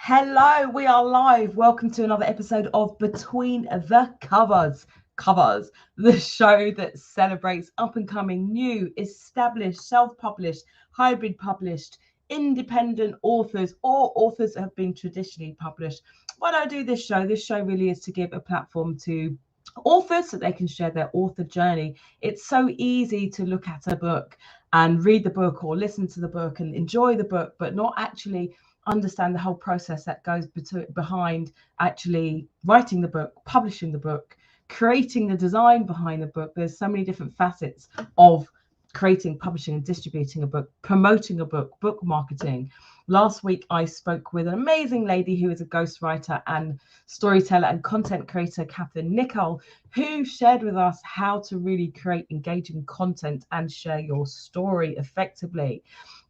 Hello, we are live. Welcome to another episode of Between the Covers. The show that celebrates up-and-coming, new, established, self-published, hybrid published, independent authors or authors that have been traditionally published. Why do I do this show? This show really is to give a platform to authors so they can share their author journey. It's so easy to look at a book and read the book or listen to the book and enjoy the book, but not actually understand the whole process that goes behind actually writing the book, publishing the book, creating the design behind the book. There's so many different facets of creating, publishing and distributing a book, promoting a book, book marketing. Last week I spoke with an amazing lady who is a ghostwriter and storyteller and content creator, Catherine Nicole, who shared with us how to really create engaging content and share your story effectively.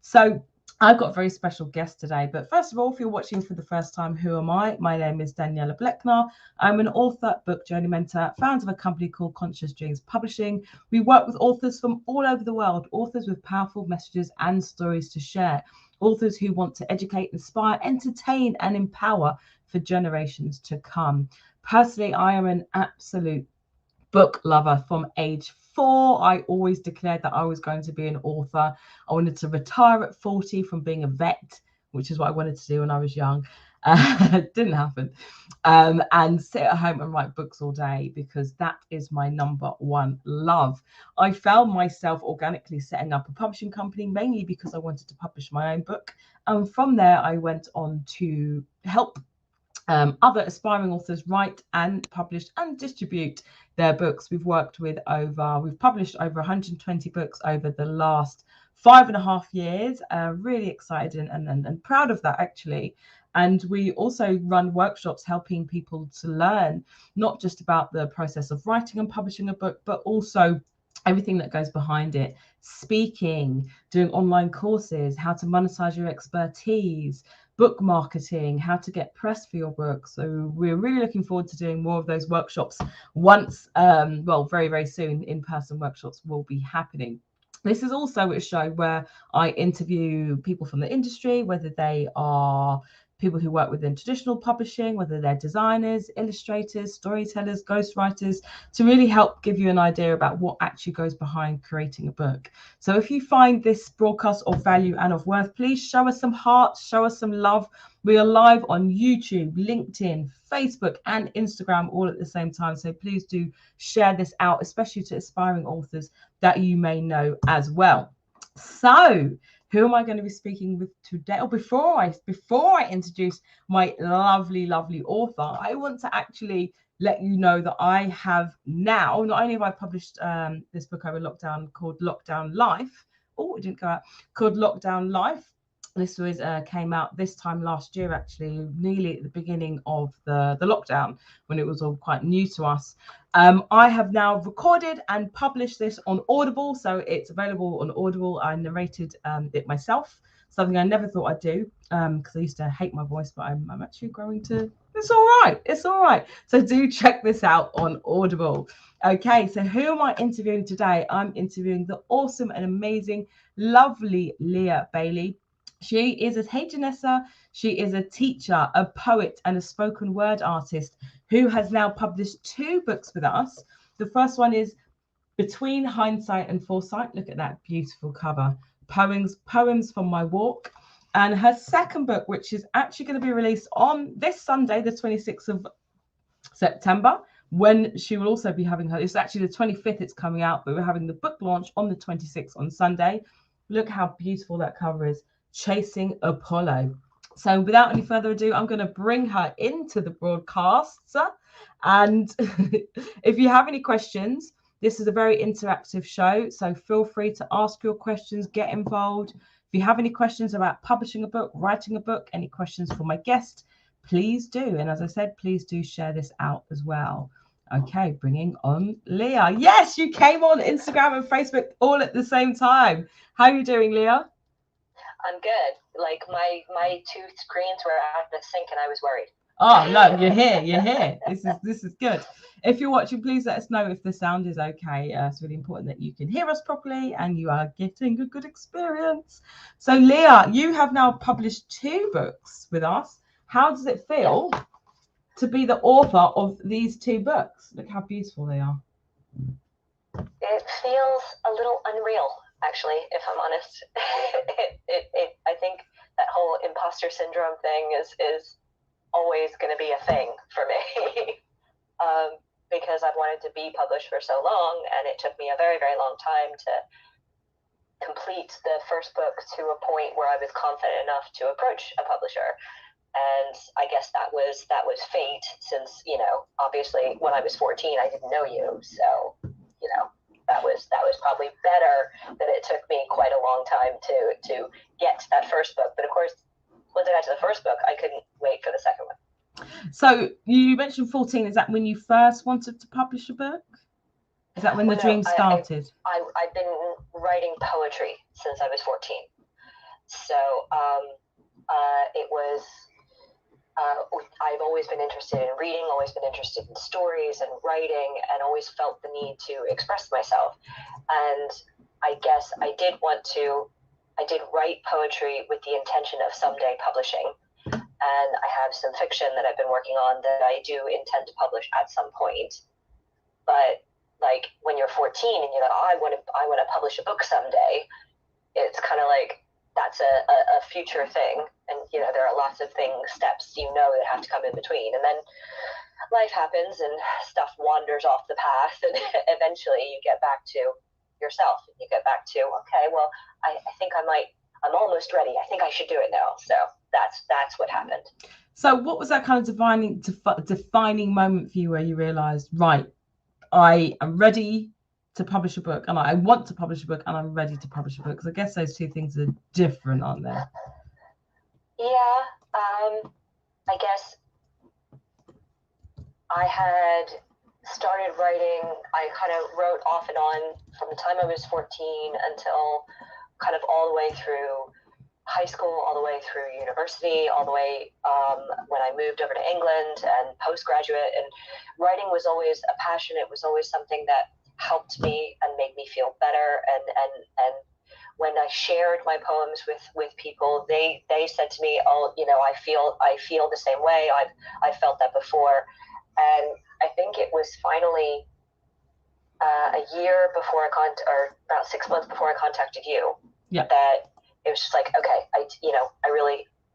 So I've got a very special guest today, but first of all, if you're watching for the first time, who am I? My name is Daniella Bleckner. I'm an author, book journey mentor, founder of a company called Conscious Dreams Publishing. We work with authors from all over the world, authors with powerful messages and stories to share, authors who want to educate, inspire, entertain, and empower for generations to come. Personally, I am an absolute book lover from age 4. I always declared that I was going to be an author. I wanted to retire at 40 from being a vet, which is what I wanted to do when I was young. It didn't happen. And sit at home and write books all day because that is my number one love. I found myself organically setting up a publishing company mainly because I wanted to publish my own book. And from there, I went on to help other aspiring authors write and publish and distribute their books. We've published over 120 books over the last 5.5 years. Really excited and proud of that, actually. And we also run workshops helping people to learn not just about the process of writing and publishing a book, but also everything that goes behind it: speaking, doing online courses, how to monetize your expertise, book marketing, how to get press for your book. So we're really looking forward to doing more of those workshops once, very, very soon. In-person workshops will be happening. This is also a show where I interview people from the industry, whether they are people who work within traditional publishing, whether they're designers, illustrators, storytellers, ghostwriters, to really help give you an idea about what actually goes behind creating a book. So if you find this broadcast of value and of worth, please show us some hearts, show us some love. We are live on YouTube, LinkedIn, Facebook, and Instagram all at the same time. So please do share this out, especially to aspiring authors that you may know as well. So who am I going to be speaking with today? Or before I introduce my lovely, lovely author, I want to actually let you know that I have now, not only have I published this book over lockdown called Lockdown Life. Oh, it didn't go out. Called Lockdown Life. This was came out this time last year, actually, nearly at the beginning of the lockdown, when it was all quite new to us. I have now recorded and published this on Audible, so it's available on Audible. I narrated it myself, something I never thought I'd do because I used to hate my voice, but I'm actually growing to. It's all right. So do check this out on Audible. Okay, so who am I interviewing today? I'm interviewing the awesome and amazing, lovely Leah Bailey. She is a hairdresser, she is a teacher, a poet, and a spoken word artist who has now published 2 books with us. The first one is Between Hindsight and Foresight. Look at that beautiful cover. Poems from My Walk. And her second book, which is actually going to be released on this Sunday, the 26th of September, when she will also be having it's actually the 25th it's coming out, but we're having the book launch on the 26th on Sunday. Look how beautiful that cover is. Chasing Apollo. So without any further ado, I'm going to bring her into the broadcast. And if you have any questions, this is a very interactive show, so feel free to ask your questions, get involved. If you have any questions about publishing a book, writing a book, any questions for my guest, please do. And as I said, please do share this out as well. Okay, bringing on Leah. Yes, you came on Instagram and Facebook all at the same time. How are you doing, Leah? I'm good. Like my 2 screens were out of sync and I was worried. Oh no, you're here. This is good. If you're watching, please let us know if the sound is okay. It's really important that you can hear us properly and you are getting a good experience. So Leah, you have now published 2 books with us. How does it feel to be the author of these 2 books? Look how beautiful they are. It feels a little unreal, actually, if I'm honest. I think that whole imposter syndrome thing is always going to be a thing for me. Because I've wanted to be published for so long, and it took me a very, very long time to complete the first book to a point where I was confident enough to approach a publisher. And I guess that was fate, since, you know, obviously when I was 14, I didn't know you. So, you know, that was probably better that it took me quite a long time to get to that first book. But of course, once I got to the first book, I couldn't wait for the second one. So you mentioned 14. Is that when you first wanted to publish a book? Is that when the dream started? I've been writing poetry since I was 14. So it was, I've always been interested in reading, always been interested in stories and writing, and always felt the need to express myself. And I guess I did write poetry with the intention of someday publishing. And I have some fiction that I've been working on that I do intend to publish at some point. But like when you're 14 and you're like, oh, I want to publish a book someday, it's kind of like that's a future thing. And you know, there are lots of steps that have to come in between. And then life happens and stuff wanders off the path, and eventually you get back to yourself. You get back to, okay, well, I think I'm almost ready. I think I should do it now. So that's what happened. So what was that kind of defining moment for you where you realized, right, I am ready to publish a book, and I want to publish a book, and I'm ready to publish a book? Because I guess those 2 things are different, aren't they? Yeah. I guess I had started writing. I kind of wrote off and on from the time I was 14 until kind of all the way through high school, all the way through university, all the way when I moved over to England and postgraduate. And writing was always a passion. It was always something that helped me and made me feel better. And when I shared my poems with people, they said to me, oh, you know, I feel the same way. I've felt that before. And I think it was finally a year before or about 6 months before I contacted you, that it was just like, okay, I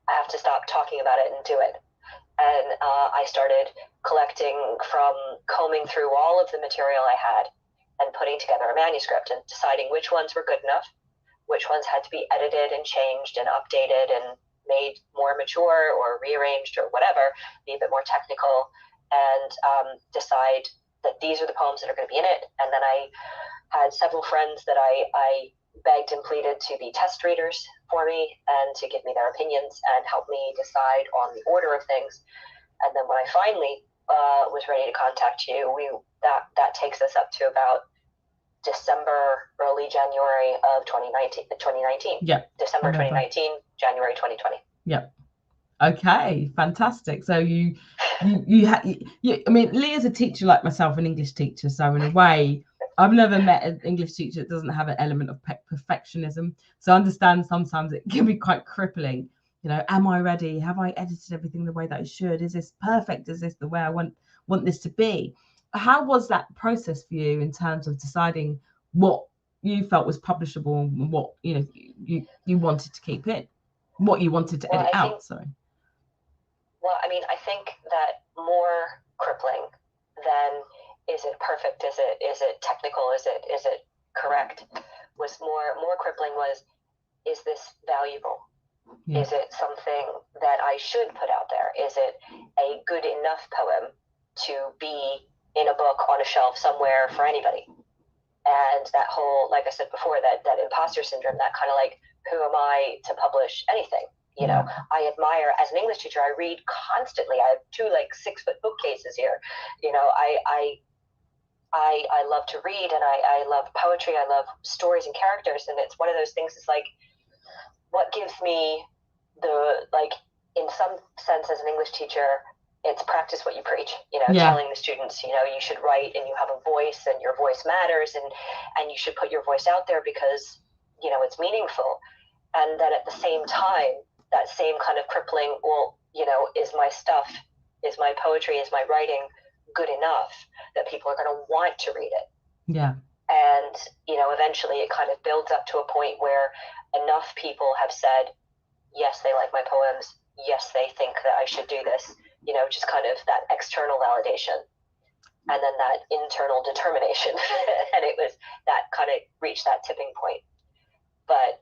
have to stop talking about it and do it. And I started combing through all of the material I had and putting together a manuscript and deciding which ones were good enough, which ones had to be edited and changed and updated and made more mature or rearranged or whatever, be a bit more technical, and decide that these are the poems that are going to be in it. And then I had several friends that I begged and pleaded to be test readers for me and to give me their opinions and help me decide on the order of things. And then when I finally was ready to contact you, that takes us up to about December, early January of 2019. Yeah. December 2019, January 2020. Yeah. Okay, fantastic. So you I mean, Leah's a teacher like myself, an English teacher. So in a way, I've never met an English teacher that doesn't have an element of perfectionism. So I understand sometimes it can be quite crippling. You know, am I ready? Have I edited everything the way that I should? Is this perfect? Is this the way I want this to be? How was that process for you in terms of deciding what you felt was publishable and what you wanted to keep in, what you wanted to edit out? Sorry. Well, I mean, I think that more crippling than is it perfect, is it technical, is it correct, was more crippling was, is this valuable? Yeah. Is it something that I should put out there? Is it a good enough poem to be in a book on a shelf somewhere for anybody? And that whole, like I said before, that imposter syndrome, that kind of like, who am I to publish anything? You know, I admire, as an English teacher, I read constantly. I have 2 like 6-foot bookcases here. You know, I love to read, and I love poetry. I love stories and characters. And it's one of those things, is like, what gives me in some sense, as an English teacher, it's practice what you preach, telling the students, you should write and you have a voice and your voice matters, and you should put your voice out there because, it's meaningful. And then at the same time, that same kind of crippling, well, is my stuff, is my poetry, is my writing good enough that people are going to want to read it? Yeah. And, eventually it kind of builds up to a point where enough people have said, yes, they like my poems. Yes, they think that I should do this, just kind of that external validation. And then that internal determination. And it was that kind of reached that tipping point. But,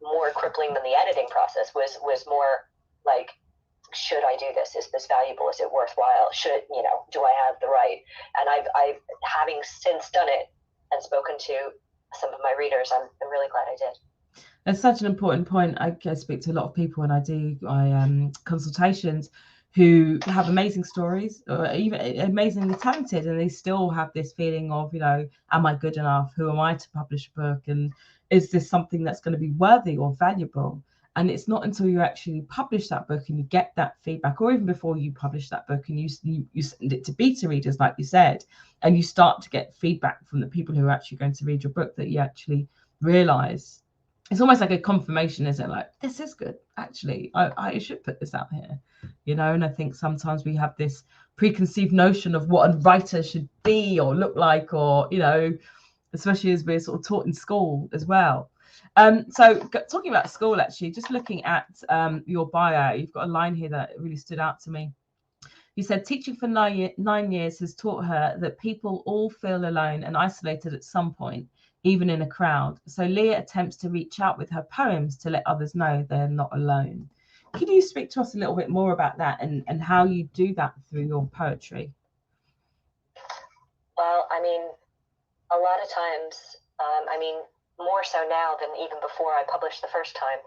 more crippling than the editing process was more like, should I do this? Is this valuable? Is it worthwhile? Do I have the right? And I've having since done it and spoken to some of my readers, I'm really glad I did. It's such an important point. I speak to a lot of people, and I do consultations who have amazing stories, or even amazingly talented, and they still have this feeling of, am I good enough? Who am I to publish a book? And is this something that's going to be worthy or valuable? And it's not until you actually publish that book and you get that feedback, or even before you publish that book and you send it to beta readers, like you said, and you start to get feedback from the people who are actually going to read your book, that you actually realize it's almost like a confirmation, isn't it? Like, this is good, actually. I should put this out here, And I think sometimes we have this preconceived notion of what a writer should be or look like, or, especially as we're sort of taught in school as well. So talking about school, actually, just looking at your bio, you've got a line here that really stood out to me. You said, teaching for 9 years has taught her that people all feel alone and isolated at some point, even in a crowd. So Leah attempts to reach out with her poems to let others know they're not alone. Could you speak to us a little bit more about that and how you do that through your poetry? Well, a lot of times, more so now than even before I published the first time,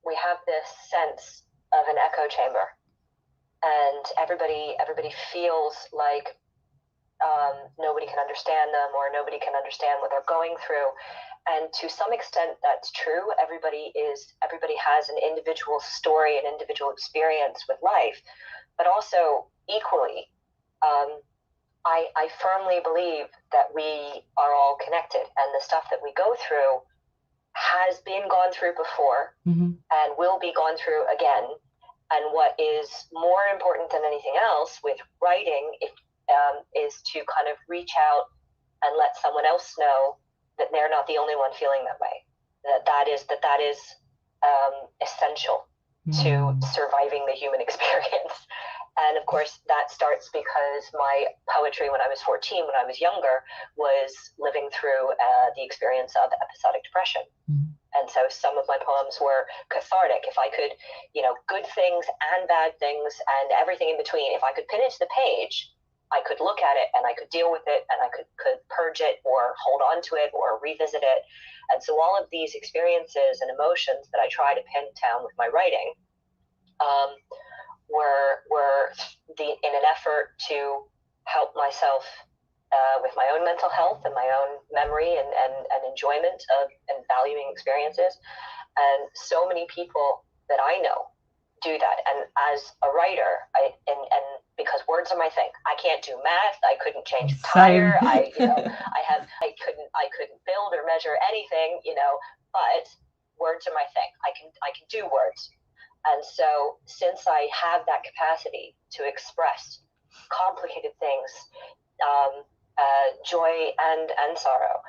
we have this sense of an echo chamber, and everybody feels like nobody can understand them, or nobody can understand what they're going through. And to some extent, that's true. Everybody has an individual story, an individual experience with life, but also equally, I firmly believe that we are all connected, and the stuff that we go through has been gone through before, and will be gone through again. And what is more important than anything else with writing is to kind of reach out and let someone else know that they're not the only one feeling that way. That is essential to surviving the human experience. And of course, that starts because my poetry when I was 14, when I was younger, was living through the experience of episodic depression. And so some of my poems were cathartic. If I could, good things and bad things and everything in between, if I could pin it to the page, I could look at it and I could deal with it, and I could purge it or hold on to it or revisit it. And so all of these experiences and emotions that I try to pin down with my writing were in an effort to help myself with my own mental health and my own memory and enjoyment of and valuing experiences. And so many people that I know do that. And as a writer, and because words are my thing, I can't do math. I couldn't change a tire. I couldn't build or measure anything, but words are my thing. I can do words. And so since I have that capacity to express complicated things, joy and sorrow,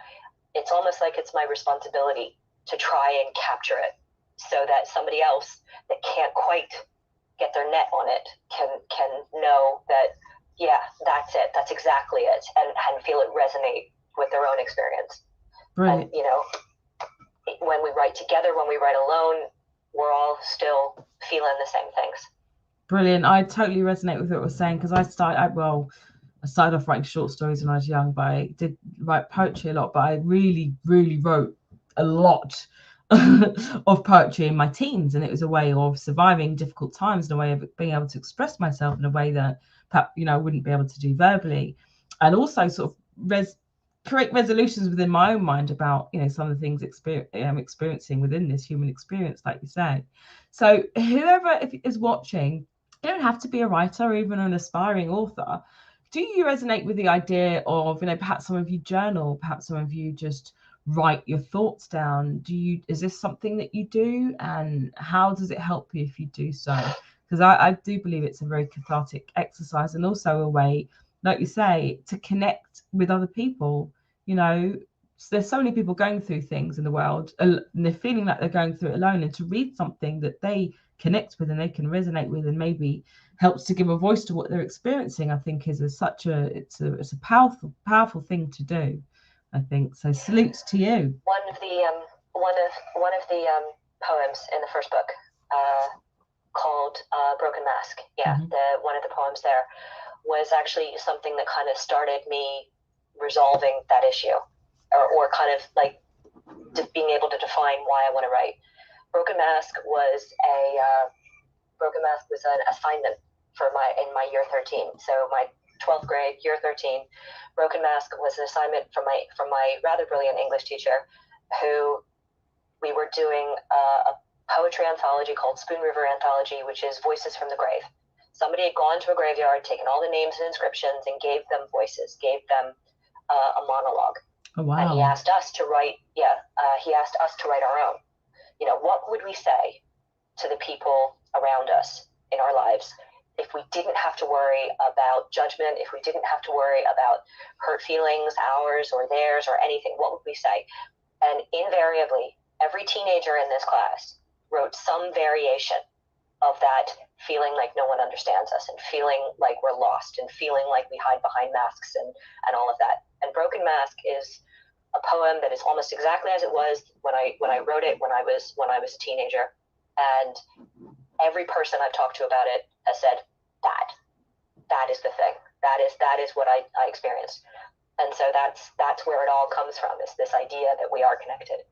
it's almost like it's my responsibility to try and capture it, so that somebody else that can't quite get their net on it can know that, yeah, that's it, that's exactly it, and feel it resonate with their own experience. Right. And when we write together, when we write alone, we're all still feeling the same things. Brilliant. I totally resonate with what you're saying, because I started off writing short stories when I was young, but I did write poetry a lot, but I really, really wrote a lot of poetry in my teens, and it was a way of surviving difficult times, and a way of being able to express myself in a way that perhaps I wouldn't be able to do verbally, and also sort of create resolutions within my own mind about some of the things I'm experiencing within this human experience, like you say. So whoever is watching, you don't have to be a writer or even an aspiring author. Do you resonate with the idea of perhaps some of you journal, perhaps some of you just write your thoughts down. Is this something that you do, and how does it help you if you do so? Because I do believe it's a very cathartic exercise, and also a way, like you say, to connect with other people. There's so many people going through things in the world, and they're feeling like they're going through it alone, and to read something that they connect with and they can resonate with, and maybe helps to give a voice to what they're experiencing, I think is it's a powerful thing to do, I think. So salutes to you. One of the poems in the first book, called Broken Mask. Yeah, one of the poems there was actually something that kind of started me resolving that issue, or kind of like being able to define why I want to write. Broken Mask was an assignment in my year 13. So my 12th grade, year 13, Broken Mask was an assignment from my rather brilliant English teacher, who we were doing a poetry anthology called Spoon River Anthology, which is Voices from the Grave. Somebody had gone to a graveyard, taken all the names and inscriptions, and gave them voices, gave them a monologue. Oh, wow. And he asked us to write. He asked us to write our own. What would we say to the people around us in our lives if we didn't have to worry about judgment, if we didn't have to worry about hurt feelings, ours or theirs or anything? What would we say? And invariably, every teenager in this class wrote some variation of that, feeling like no one understands us, and feeling like we're lost, and feeling like we hide behind masks, and all of that. And Broken Mask is a poem that is almost exactly as it was when I wrote it when I was a teenager. And every person I've talked to about it has said that is the thing. That is what I experienced. And so that's where it all comes from, is this idea that we are connected.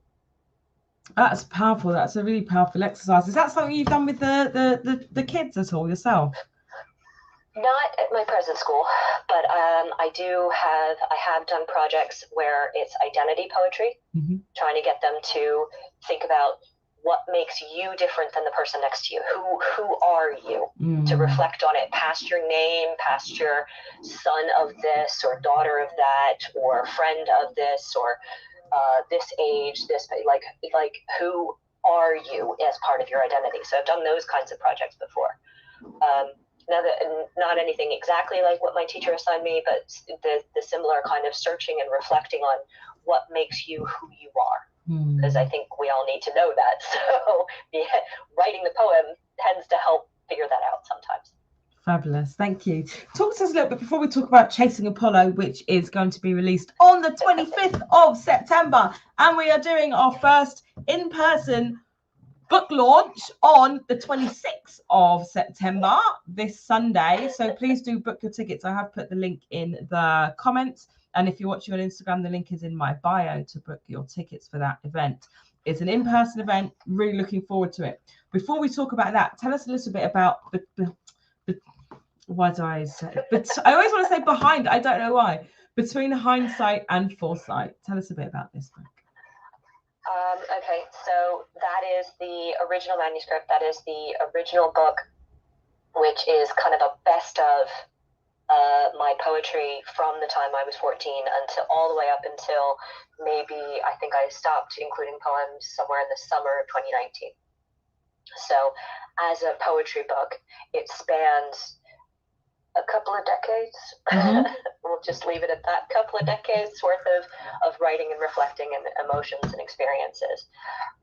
That's powerful. That's a really powerful exercise. Is that something you've done with the kids at all yourself? Not at my present school, but I have done projects where it's identity poetry, trying to get them to think about what makes you different than the person next to you. Who are you? To reflect on it past your name, past your son of this or daughter of that or friend of this or this age, this, like who are you as part of your identity? So I've done those kinds of projects before. Not anything exactly like what my teacher assigned me, but the similar kind of searching and reflecting on what makes you who you are. Because I think we all need to know that. So writing the poem tends to help figure that out sometimes. Fabulous. Thank you. Talk to us a little bit before we talk about Chasing Apollo, which is going to be released on the 25th of September. And we are doing our first in-person book launch on the 26th of September, this Sunday. So please do book your tickets. I have put the link in the comments. And if you're watching on Instagram, the link is in my bio to book your tickets for that event. It's an in-person event. Really looking forward to it. Before we talk about that, tell us a little bit about why do I say? But I always want to say behind. I don't know why. Between hindsight and foresight. Tell us a bit about this book. Okay, so that is the original manuscript. That is the original book, which is kind of a best of my poetry from the time I was 14 until all the way up until maybe I think I stopped including poems somewhere in the summer of 2019. So as a poetry book, it spans a couple of decades. We'll just leave it at that. Couple of decades worth of writing and reflecting and emotions and experiences.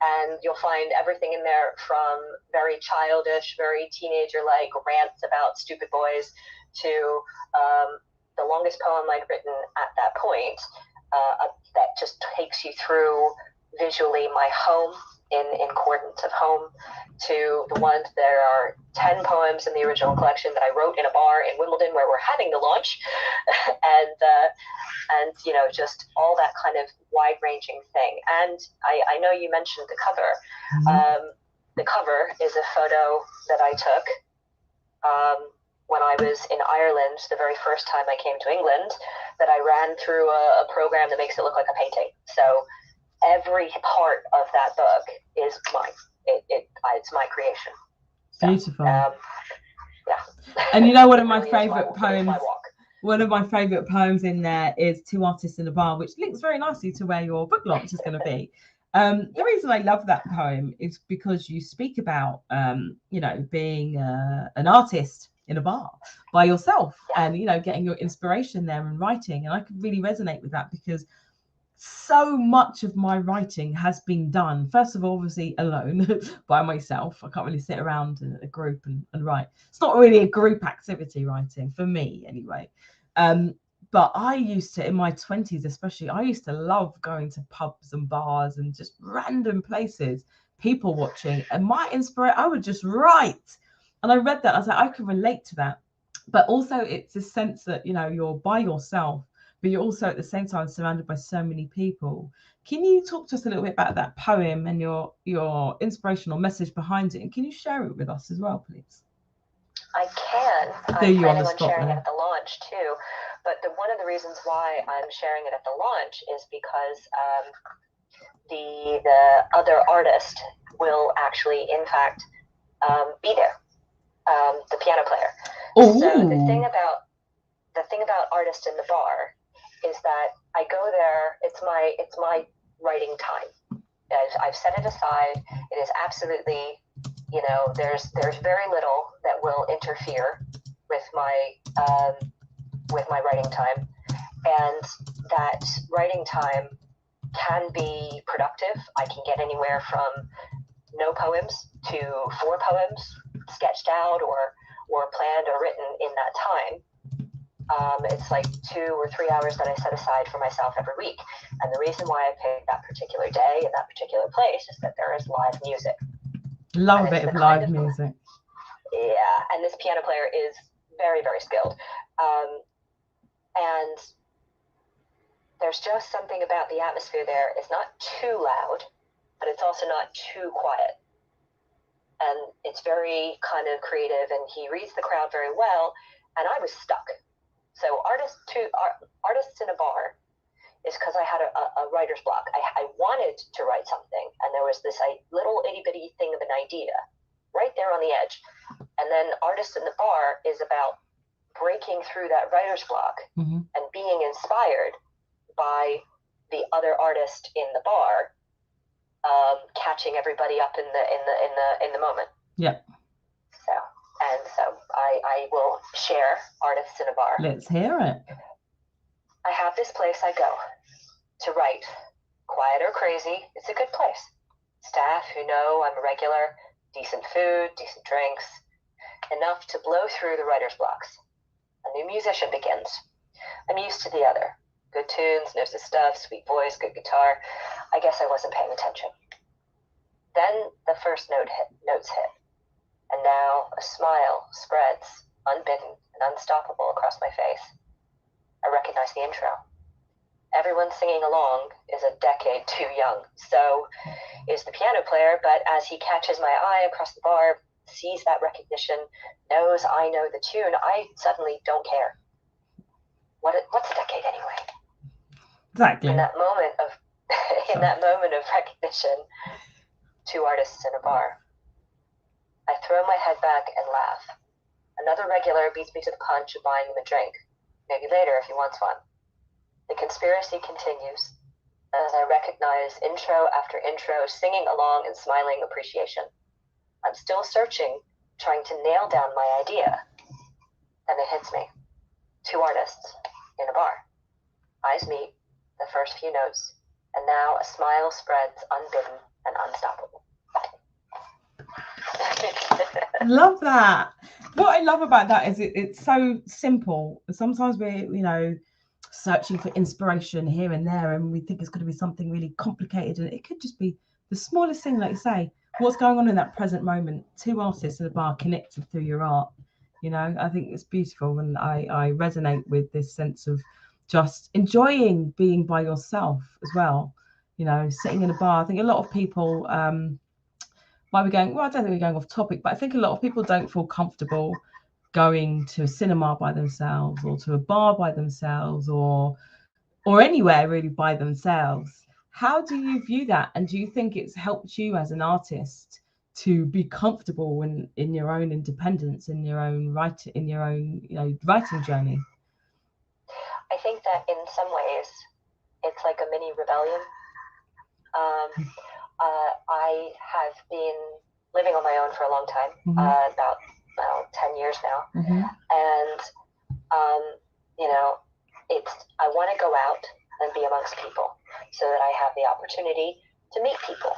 And you'll find everything in there from very childish, very teenager-like rants about stupid boys to the longest poem I'd written at that point that just takes you through visually my home in coordinates of home, to the ones. There are 10 poems in the original collection that I wrote in a bar in Wimbledon where we're having the launch, and just all that kind of wide-ranging thing. And I know you mentioned the cover. The cover is a photo that I took when I was in Ireland the very first time I came to England, that I ran through a program that makes it look like a painting. So every part of that book is mine. It's my creation. So, beautiful. Yeah. And one of my favorite poems. One of my favourite poems in there is Two Artists in a Bar, which links very nicely to where your book launch is going to be. The reason I love that poem is because you speak about, being an artist in a bar by yourself and, getting your inspiration there and writing. And I could really resonate with that because so much of my writing has been done, first of all, obviously alone by myself. I can't really sit around in a group and write. It's not really a group activity, writing, for me anyway. But I used to, in my 20s especially, I used to love going to pubs and bars and just random places, people watching, and my inspiration, I would just write. And I read that, I was like, I can relate to that. But also it's a sense that, you're by yourself, but you're also at the same time surrounded by so many people. Can you talk to us a little bit about that poem and your inspirational message behind it? And can you share it with us as well, please? I can. I'm planning on sharing it at the launch too. But one of the reasons why I'm sharing it at the launch is because the other artist will actually, in fact, be there. The piano player. Ooh. So the thing about Artist in the Bar is that I go there. It's my writing time. I've set it aside. It is absolutely, there's very little that will interfere with my writing time, and that writing time can be productive. I can get anywhere from no poems to 4 poems sketched out or planned or written in that time. It's like 2 or 3 hours that I set aside for myself every week. And the reason why I picked that particular day and that particular place is that there is live music. Love a bit of live music. Yeah, and this piano player is very, very skilled. And there's just something about the atmosphere there. It's not too loud, but it's also not too quiet. And it's very kind of creative, and he reads the crowd very well, and I was stuck. So Artists in a Bar is because I had a writer's block. I wanted to write something, and there was this little itty-bitty thing of an idea right there on the edge. And then Artists in the Bar is about breaking through that writer's block and being inspired by the other artist in the bar, catching everybody up in the moment. Yeah. So I will share Artists in a Bar. Let's hear it. I have this place I go to write. Quiet or crazy, it's a good place. Staff who know I'm a regular, decent food, decent drinks, enough to blow through the writer's blocks. A new musician begins. I'm used to the other. Good tunes, knows his stuff, sweet voice, good guitar. I guess I wasn't paying attention. Then the first notes hit. And now a smile spreads, unbidden and unstoppable, across my face. I recognize the intro. Everyone singing along is a decade too young. So is the piano player, but as he catches my eye across the bar, sees that recognition, knows I know the tune, I suddenly don't care. What's a decade anyway? Exactly. In that moment of recognition, 2 artists in a bar. I throw my head back and laugh. Another regular beats me to the punch of buying him a drink. Maybe later if he wants one. The conspiracy continues as I recognize intro after intro, singing along and smiling appreciation. I'm still searching, trying to nail down my idea. Then it hits me. 2 artists in a bar. Eyes meet, the first few notes, and now a smile spreads, unbidden and unstoppable. Love that. What I love about that is it's so simple. Sometimes we're, searching for inspiration here and there, and we think it's going to be something really complicated, and it could just be the smallest thing, like you say, what's going on in that present moment. 2 artists in a bar connected through your art. I think it's beautiful, and I resonate with this sense of just enjoying being by yourself as well. Sitting in a bar. I think a lot of people, why we're going, well, I don't think we're going off topic, but I think a lot of people don't feel comfortable going to a cinema by themselves, or to a bar by themselves, or anywhere really by themselves. How do you view that? And do you think it's helped you as an artist to be comfortable in your own independence, in your own writing journey? I think that in some ways it's like a mini rebellion. I have been living on my own for a long time, about 10 years now. And, you know, I want to go out and be amongst people so that I have the opportunity to meet people,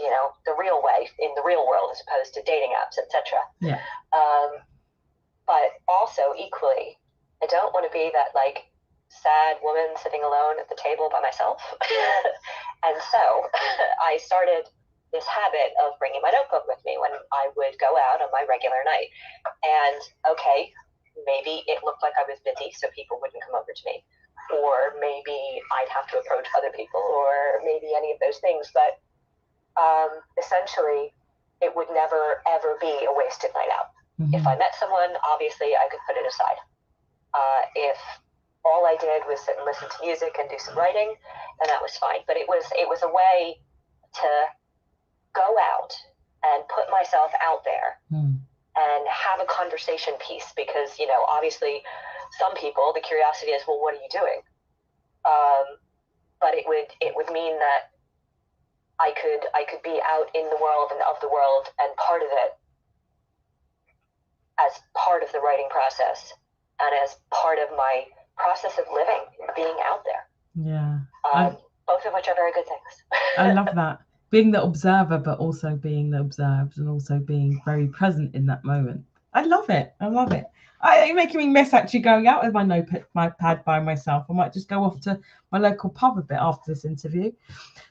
you know, the real way, in the real world, as opposed to dating apps, etc. Yeah. But also equally, I don't want to be that like sad woman sitting alone at the table by myself. And so I started this habit of bringing my notebook with me when I would go out on my regular night. And okay, maybe it looked like I was busy, so people wouldn't come over to me. Or maybe I'd have to approach other people, or maybe any of those things. But essentially, it would never, ever be a wasted night out. If I met someone, obviously I could put it aside. If all I did was sit and listen to music and do some writing, then that was fine. But it was a way to go out and put myself out there and have a conversation piece, because, you know, obviously some people, the curiosity is, well, what are you doing? But it would mean that I could be out in the world and of the world, and part of it as part of the writing process and as part of my process of living, being out there. Yeah. Both of which are very good things. I love that. Being the observer, but also being the observed, and also being very present in that moment. I love it. I love it. You're making me miss actually going out with my pad by myself. I might just go off to my local pub a bit after this interview.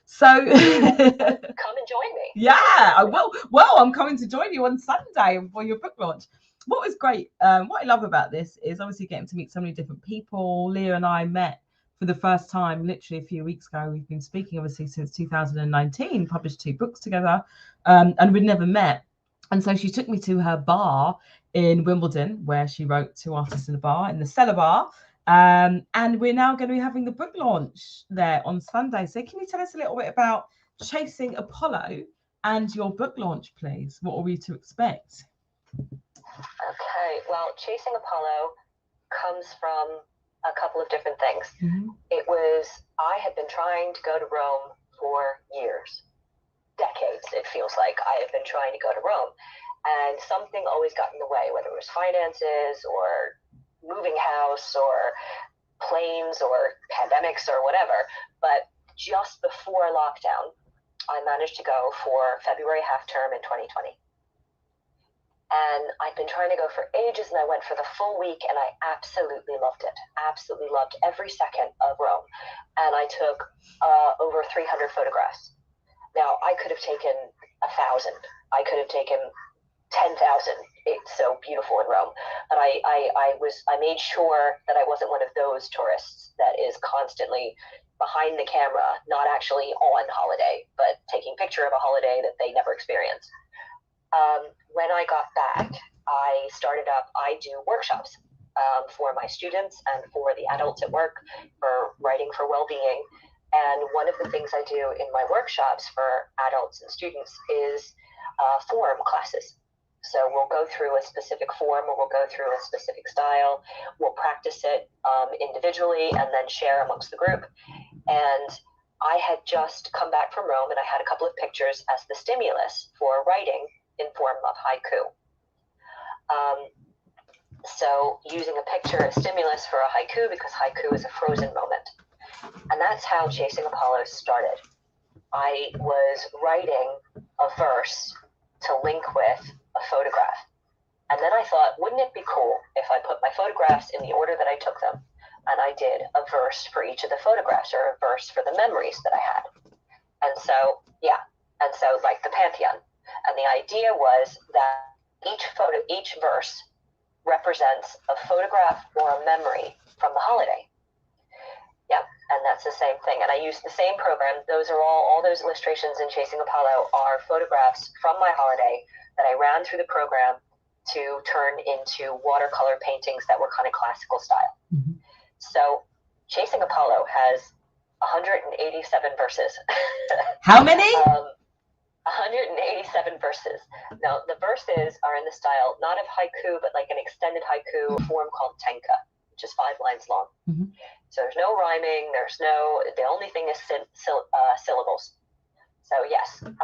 So come and join me. Yeah, I will. Well, I'm coming to join you on Sunday for your book launch. What was great, what I love about this is obviously getting to meet so many different people. Leah and I met for the first time literally a few weeks ago. We've been speaking obviously since 2019, published 2 books together, and we'd never met. And so she took me to her bar in Wimbledon, where she wrote 2 artists in a bar, in the Cellar Bar. And we're now going to be having the book launch there on Sunday. So can you tell us a little bit about Chasing Apollo and your book launch, please? What are we to expect? Okay, well, Chasing Apollo comes from a couple of different things. I had been trying to go to Rome for years, decades, it feels like. I have been trying to go to Rome, and something always got in the way, whether it was finances or moving house or planes or pandemics or whatever. But just before lockdown, I managed to go for February half term in 2020. And I'd been trying to go for ages, and I went for the full week, and I absolutely loved it. Absolutely loved every second of Rome. And I took over 300 photographs. Now, I could have taken 1,000. I could have taken 10,000. It's so beautiful in Rome. But I made sure that I wasn't one of those tourists that is constantly behind the camera, not actually on holiday, but taking a picture of a holiday that they never experienced. When I got back, I do workshops for my students and for the adults at work for writing for well-being. And one of the things I do in my workshops for adults and students is form classes. So we'll go through a specific form, or we'll go through a specific style. We'll practice it individually and then share amongst the group. And I had just come back from Rome, and I had a couple of pictures as the stimulus for writing in form of haiku. So using a picture as stimulus for a haiku, because haiku is a frozen moment. And that's how Chasing Apollo started. I was writing a verse to link with a photograph. And then I thought, wouldn't it be cool if I put my photographs in the order that I took them? And I did a verse for each of the photographs, or a verse for the memories that I had. And so, like the Pantheon. And the idea was that each verse represents a photograph or a memory from the holiday. Yep, and that's the same thing. And I use the same program. Those are all those illustrations in Chasing Apollo are photographs from my holiday that I ran through the program to turn into watercolor paintings that were kind of classical style. So Chasing Apollo has 187 verses. How many? 187 verses. Now, the verses are in the style, not of haiku, but like an extended haiku form called tenka. which is 5 lines long. Mm-hmm. So there's no rhyming. The only thing is syllables. So yes, in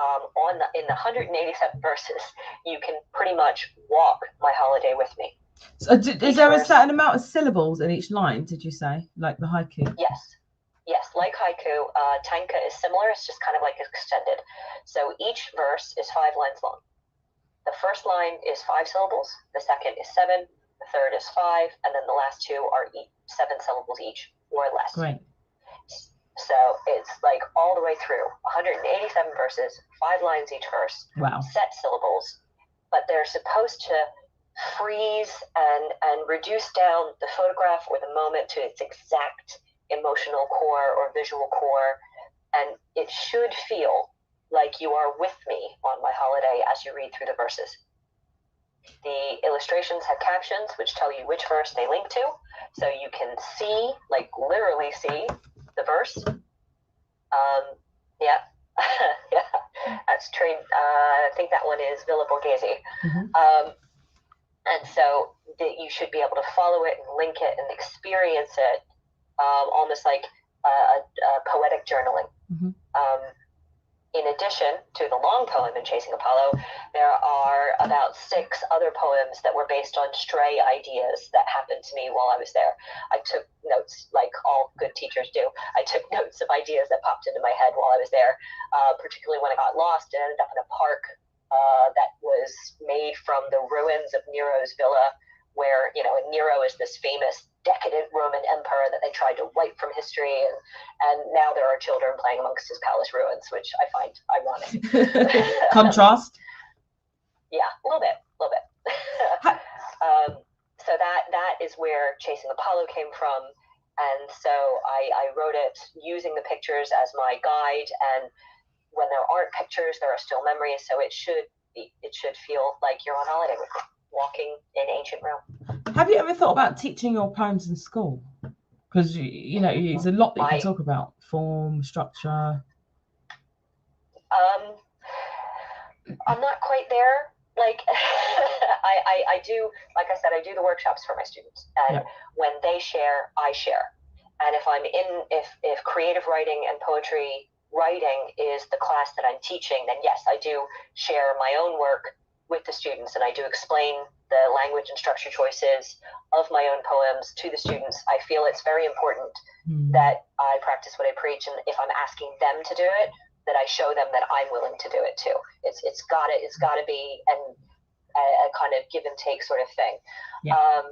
the 187 verses, you can pretty much walk my holiday with me. So is there a certain amount of syllables in each line, did you say? Like the haiku? Yes, like haiku, tanka is similar. It's just kind of like extended. So each verse is 5 lines long. The first line is 5 syllables. The second is 7. The third is 5. And then the last 2 are 7 syllables each, or less. Great. So it's like all the way through 187 verses, 5 lines each verse. Wow. Set syllables, but they're supposed to freeze and reduce down the photograph or the moment to its exact emotional core or visual core, and it should feel like you are with me on my holiday as you read through the verses. The illustrations have captions which tell you which verse they link to, so you can see, like literally see the verse. Yeah, that's trained. I think that one is Villa Borghese. Mm-hmm. And so you should be able to follow it and link it and experience it, almost like poetic journaling. Mm-hmm. In addition to the long poem in Chasing Apollo, there are about 6 other poems that were based on stray ideas that happened to me while I was there. I took notes like all good teachers do. I took notes of ideas that popped into my head while I was there, particularly when I got lost and ended up in a park that was made from the ruins of Nero's villa, where, Nero is this famous decadent Roman emperor that they tried to wipe from history, and now there are children playing amongst his palace ruins, which I find ironic. Contrast. Yeah, a little bit. So that is where Chasing Apollo came from, and so I wrote it using the pictures as my guide, and when there aren't pictures, there are still memories, so it should feel like you're on holiday with me, walking in ancient Rome. Have you ever thought about teaching your poems in school? Because it's a lot that you can talk about: form, structure. I'm not quite there. Like I do, like I said, I do the workshops for my students, and when they share, I share. And if creative writing and poetry writing is the class that I'm teaching, then yes, I do share my own work with the students, and I do explain the language and structure choices of my own poems to the students. I feel it's very important that I practice what I preach, and if I'm asking them to do it, that I show them that I'm willing to do it too. It's gotta be a kind of give and take sort of thing. Yeah.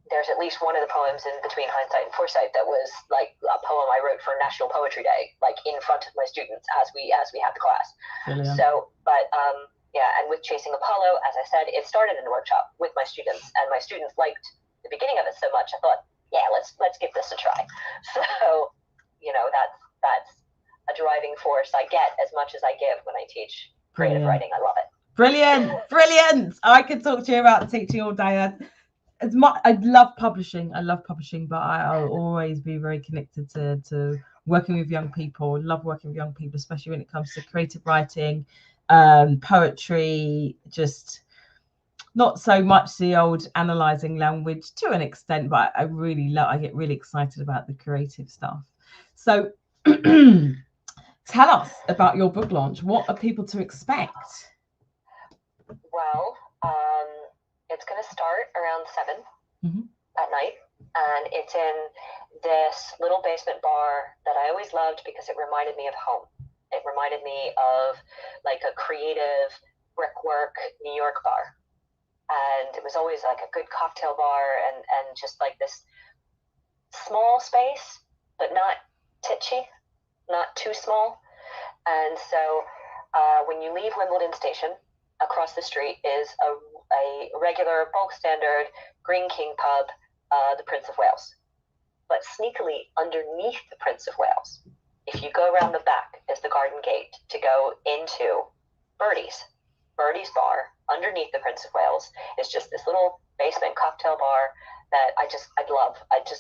There's at least one of the poems in Between Hindsight and Foresight that was like a poem I wrote for National Poetry Day, like in front of my students as we had the class. Brilliant. So, but and with Chasing Apollo, as I said, it started in a workshop with my students, and my students liked the beginning of it so much. I thought, let's give this a try. So, that's a driving force I get as much as I give when I teach creative writing. I love it. Brilliant. I could talk to you about teaching all day. I love publishing, but I'll always be very connected to working with young people. I love working with young people, especially when it comes to creative writing, poetry, just not so much the old analyzing language to an extent, but I get really excited about the creative stuff. So tell us about your book launch. What are people to expect? Well, it's going to start around 7 at night, and it's in this little basement bar that I always loved because it reminded me of home. It reminded me of like a creative brickwork New York bar, and it was always like a good cocktail bar and just like this small space, but not titchy, not too small. And so when you leave Wimbledon Station, across the street is a regular bulk standard Green King pub, the Prince of Wales. But sneakily underneath the Prince of Wales, if you go around the back, is the garden gate to go into Birdie's bar. Underneath the Prince of Wales is just this little basement cocktail bar that I just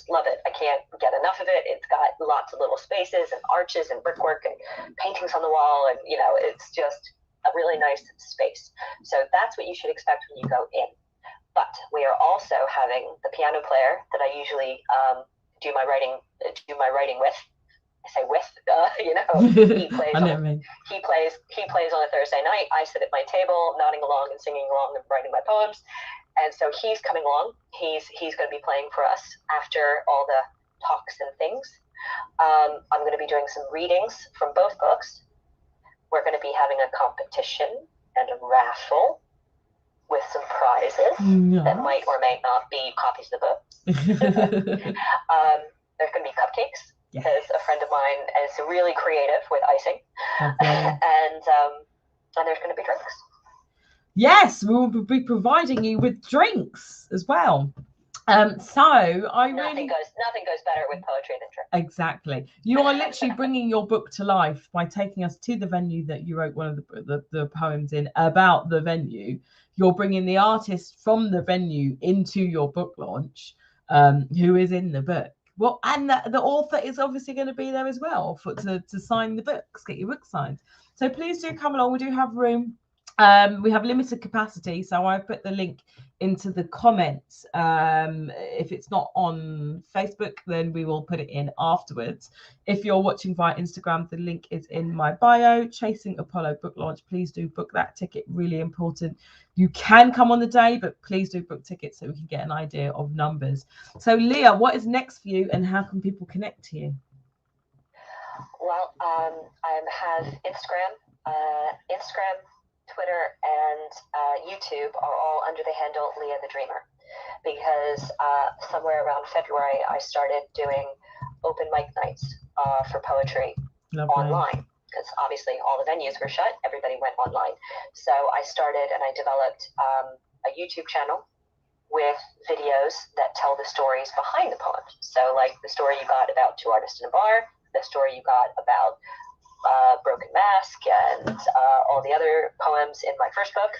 love it. I can't get enough of it. It's got lots of little spaces and arches and brickwork and paintings on the wall, and it's just a really nice space. So that's what you should expect when you go in. But we are also having the piano player that I usually do my writing with. I say with, he plays on a Thursday night. I sit at my table, nodding along and singing along and writing my poems. And so he's coming along. He's going to be playing for us after all the talks and things. I'm going to be doing some readings from both books. We're going to be having a competition and a raffle with some prizes that might or may not be copies of the book. There's going to be cupcakes, because a friend of mine is really creative with icing. And there's going to be drinks. Yes, we will be providing you with drinks as well. Nothing goes better with poetry than drinks. Exactly. You are literally bringing your book to life by taking us to the venue that you wrote one of the poems in about the venue. You're bringing the artist from the venue into your book launch, who is in the book. Well, and the author is obviously going to be there as well to sign the books, get your book signed. So please do come along. We do have room. We have limited capacity, so I've put the link into the comments. If it's not on Facebook, then we will put it in afterwards. If you're watching via Instagram, the link is in my bio. Chasing Apollo book launch. Please do book that ticket. Really important. You can come on the day, but please do book tickets so we can get an idea of numbers. So Leah, what is next for you, and how can people connect to you? Well, I have Instagram, Twitter, and YouTube are all under the handle Leah the Dreamer, because somewhere around February I started doing open mic nights for poetry online, because obviously all the venues were shut. Everybody went online. So I started and I developed a YouTube channel with videos that tell the stories behind the poems. So like the story you got about Two Artists in a Bar, the story you got about Broken Mask, and all the other poems in my first book.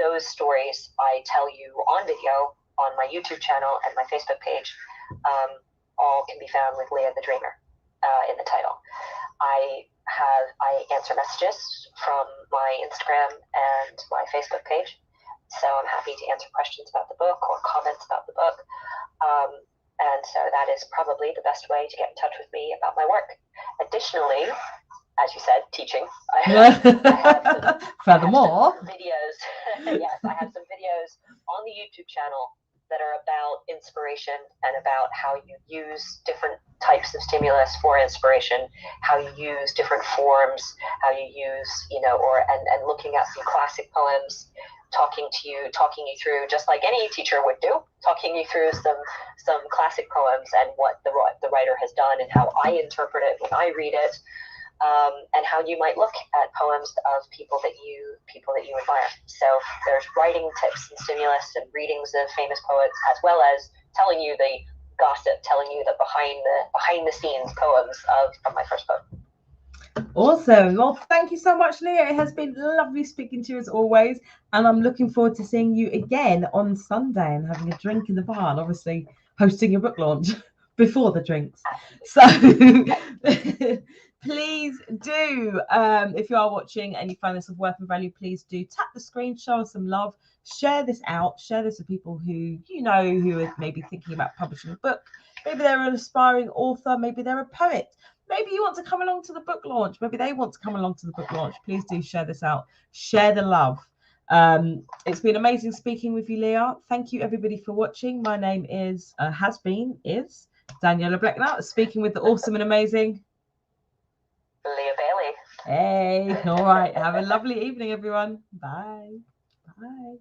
Those stories I tell you on video on my YouTube channel and my Facebook page. All can be found with Leah the Dreamer in the title. I answer messages from my Instagram and my Facebook page, so I'm happy to answer questions about the book or comments about the book. And so that is probably the best way to get in touch with me about my work. Additionally, as you said, teaching. Furthermore, videos. Yes, I have some videos on the YouTube channel that are about inspiration and about how you use different types of stimulus for inspiration, how you use different forms, how you use, and looking at some classic poems, talking you through, just like any teacher would do, talking you through some classic poems and what the writer has done and how I interpret it when I read it. And how you might look at poems of people that you admire. So there's writing tips and stimulus and readings of famous poets, as well as telling you the gossip, telling you the behind the scenes poems of my first book. Awesome. Well, thank you so much, Leah. It has been lovely speaking to you as always, and I'm looking forward to seeing you again on Sunday and having a drink in the bar, and obviously hosting your book launch before the drinks. So please do, if you are watching and you find this of worth and value, please do tap the screen, show us some love, share this out, share this with people who who are maybe thinking about publishing a book. Maybe they're an aspiring author, maybe they're a poet, maybe you want to come along to the book launch, maybe they want to come along to the book launch. Please do share this out, share the love. It's been amazing speaking with you, Leah. Thank you everybody for watching. My name is Daniella Bleckner, speaking with the awesome and amazing Leah Bailey. Hey, all right. Have a lovely evening, everyone. Bye. Bye.